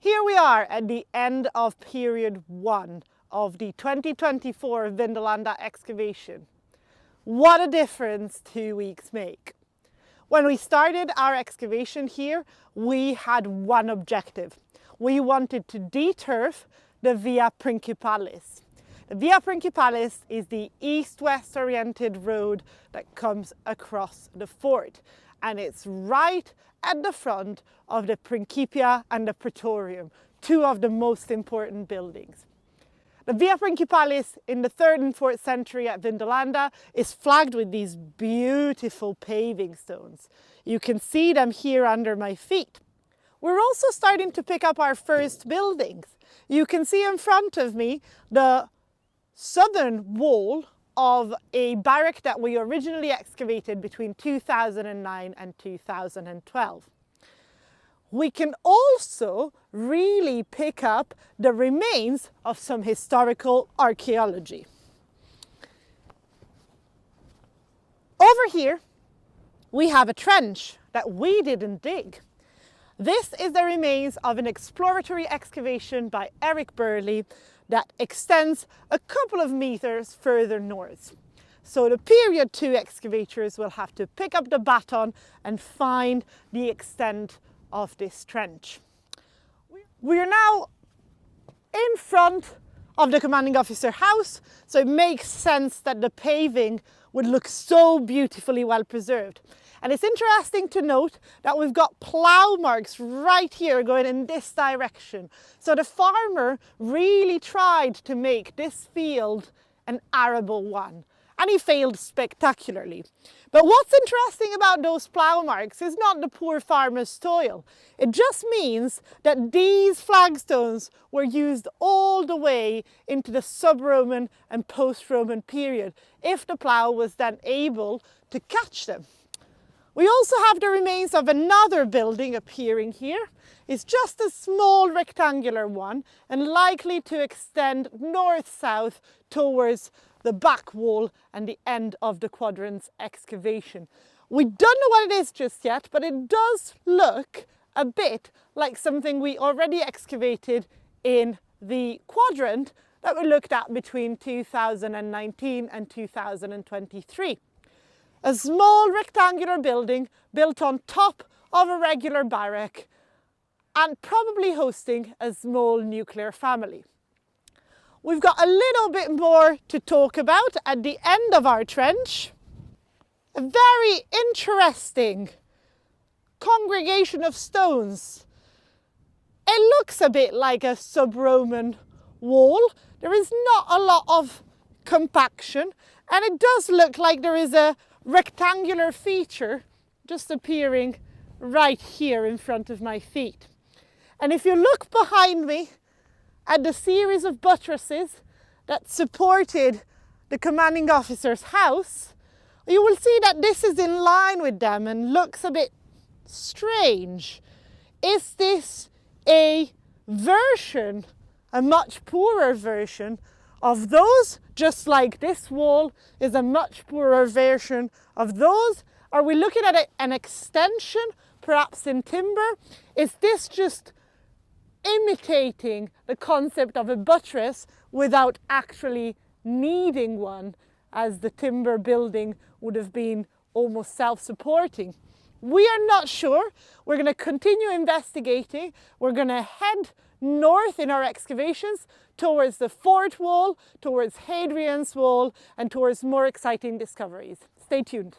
Here we are at the end of period 1 of the 2024 Vindolanda excavation. What a difference 2 weeks make. When we started our excavation here, we had one objective. We wanted to deturf the Via Principalis. The Via Principalis is the east-west oriented road that comes across the fort, and it's right at the front of the Principia and the Praetorium, two of the most important buildings. The Via Principalis in the 3rd and 4th century at Vindolanda is flagged with these beautiful paving stones. You can see them here under my feet. We're also starting to pick up our first buildings. You can see in front of me the southern wall of a barrack that we originally excavated between 2009 and 2012. We can also really pick up the remains of some historical archaeology. Over here, we have a trench that we didn't dig. This is the remains of an exploratory excavation by Eric Burley that extends a couple of meters further north. So the period 2 excavators will have to pick up the baton and find the extent of this trench. We are now in front of the commanding officer house, so it makes sense that the paving would look so beautifully well preserved. And it's interesting to note that we've got plough marks right here going in this direction. So the farmer really tried to make this field an arable one, and he failed spectacularly. But what's interesting about those plough marks is not the poor farmer's toil. It just means that these flagstones were used all the way into the sub-Roman and post-Roman period, if the plough was then able to catch them. We also have the remains of another building appearing here. It's just a small rectangular one and likely to extend north-south towards the back wall and the end of the quadrant's excavation. We don't know what it is just yet, but it does look a bit like something we already excavated in the quadrant that we looked at between 2019 and 2023. A small rectangular building built on top of a regular barrack and probably hosting a small nuclear family. We've got a little bit more to talk about at the end of our trench. A very interesting congregation of stones. It looks a bit like a sub-Roman wall. There is not a lot of compaction, and it does look like there is a rectangular feature just appearing right here in front of my feet. And if you look behind me at the series of buttresses that supported the commanding officer's house, you will see that this is in line with them and looks a bit strange. Is this a version, a much poorer version of those, just like this wall is a much poorer version of those? Are we looking at an extension, perhaps in timber? Is this just imitating the concept of a buttress without actually needing one, as the timber building would have been almost self-supporting? We are not sure. We're going to continue investigating. We're going to head north in our excavations towards the fort wall, towards Hadrian's Wall, and towards more exciting discoveries. Stay tuned.